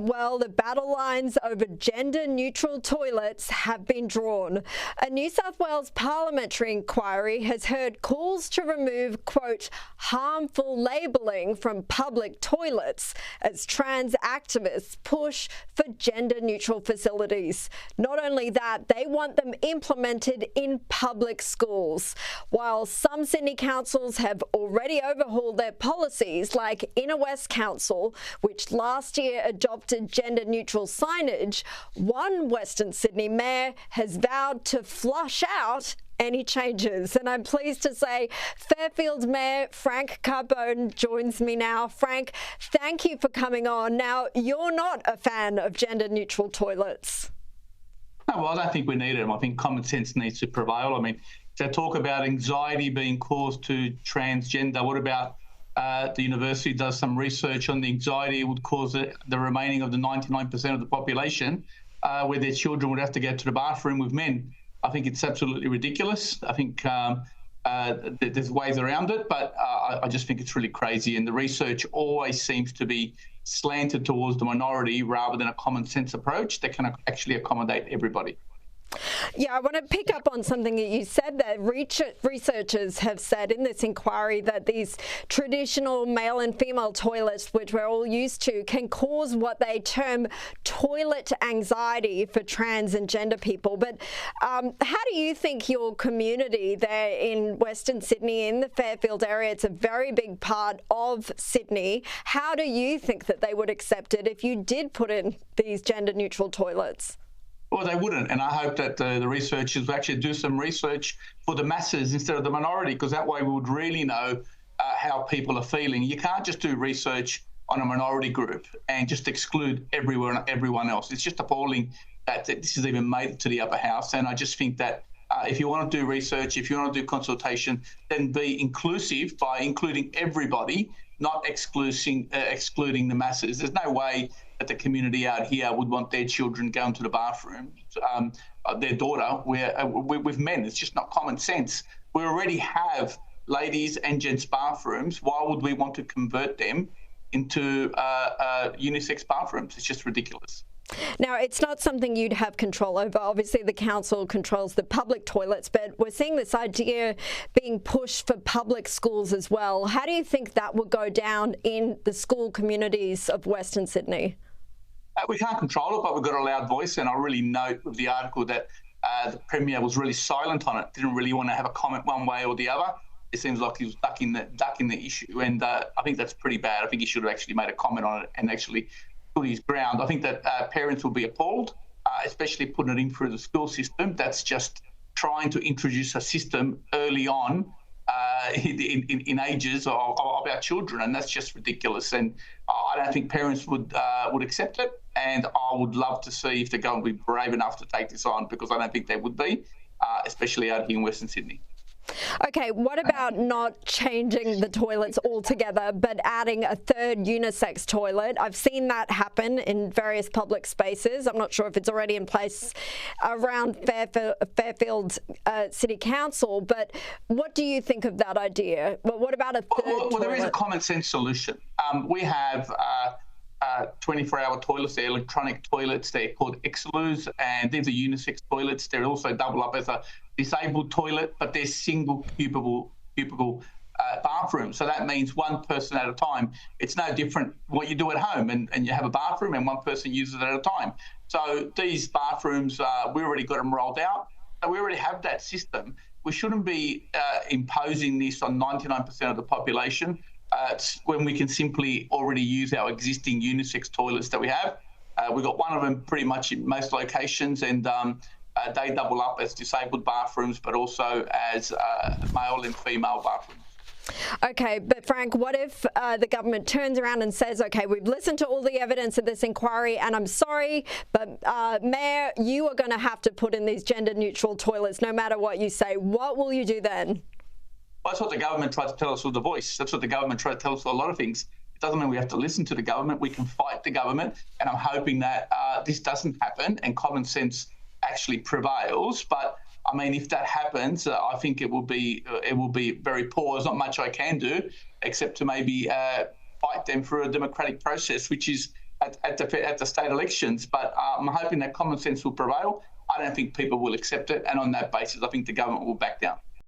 Well, the battle lines over gender-neutral toilets have been drawn. A New South Wales parliamentary inquiry has heard calls to remove, quote, harmful labelling from public toilets as trans activists push for gender-neutral facilities. Not only that, they want them implemented in public schools. While some Sydney councils have already overhauled their policies, like Inner West Council, which last year adopted gender-neutral signage, one Western Sydney mayor has vowed to flush out any changes. And I'm pleased to say Fairfield Mayor Frank Carbone joins me now. Frank, thank you for coming on. Now, you're not a fan of gender-neutral toilets. No, well, I don't think we need them. I think common sense needs to prevail. I mean, to talk about anxiety being caused to transgender, what about the university does some research on the anxiety it would cause the remaining of the 99% of the population where their children would have to go to the bathroom with men. I think it's absolutely ridiculous. I think there's ways around it, but I just think it's really crazy. And the research always seems to be slanted towards the minority rather than a common sense approach that can actually accommodate everybody. Yeah, I want to pick up on something that you said there. Researchers have said in this inquiry that these traditional male and female toilets, which we're all used to, can cause what they term toilet anxiety for trans and gender people. But how do you think your community there in Western Sydney, in the Fairfield area, it's a very big part of Sydney, how do you think that they would accept it if you did put in these gender-neutral toilets? Well, they wouldn't, and I hope that the researchers will actually do some research for the masses instead of the minority, because that way we would really know how people are feeling. You can't just do research on a minority group and just exclude everyone else. It's just appalling that this has even made it to the upper house, and I just think that if you want to do research, if you want to do consultation, then be inclusive by including everybody, not excluding the masses. There's no way that the community out here would want their children going to the bathroom, their daughter, with men. It's just not common sense. We already have ladies and gents bathrooms. Why would we want to convert them into unisex bathrooms? It's just ridiculous. Now, it's not something you'd have control over. Obviously, the council controls the public toilets, but we're seeing this idea being pushed for public schools as well. How do you think that would go down in the school communities of Western Sydney? We can't control it, but we've got a loud voice, and I really note with the article that the Premier was really silent on it, didn't really want to have a comment one way or the other. It seems like he was ducking the issue, and I think that's pretty bad. I think he should have actually made a comment on it and actually stood his ground. I think that parents will be appalled, especially putting it in through the school system. That's just trying to introduce a system early on in ages of our children, and that's just ridiculous. And I don't think parents would accept it, and I would love to see if they're going to be brave enough to take this on, because I don't think they would be, especially out here in Western Sydney. Okay, what about not changing the toilets altogether, but adding a third unisex toilet? I've seen that happen in various public spaces. I'm not sure if it's already in place around Fairfield City Council, but what do you think of that idea? Well, what about a third toilet? Well, there is a common sense solution. We have 24-hour toilets, they're electronic toilets, they're called Exeloos, and these are unisex toilets. They also double up as a disabled toilet, but they're single cubicle bathroom. So that means one person at a time. It's no different what you do at home, and you have a bathroom and one person uses it at a time. So these bathrooms, we already got them rolled out. So we already have that system. We shouldn't be imposing this on 99% of the population when we can simply already use our existing unisex toilets that we have. We've got one of them pretty much in most locations, and they double up as disabled bathrooms, but also as male and female bathrooms. Okay, but Frank, what if the government turns around and says, okay, we've listened to all the evidence of this inquiry, and I'm sorry, but Mayor, you are going to have to put in these gender-neutral toilets no matter what you say. What will you do then? Well, that's what the government tried to tell us with the voice. That's what the government tried to tell us with a lot of things. It doesn't mean we have to listen to the government. We can fight the government, and I'm hoping that this doesn't happen and common sense actually prevails. But I mean, if that happens, I think it will be very poor. There's not much I can do except to maybe fight them through a democratic process, which is at the state elections. But I'm hoping that common sense will prevail. I don't think people will accept it, and on that basis, I think the government will back down.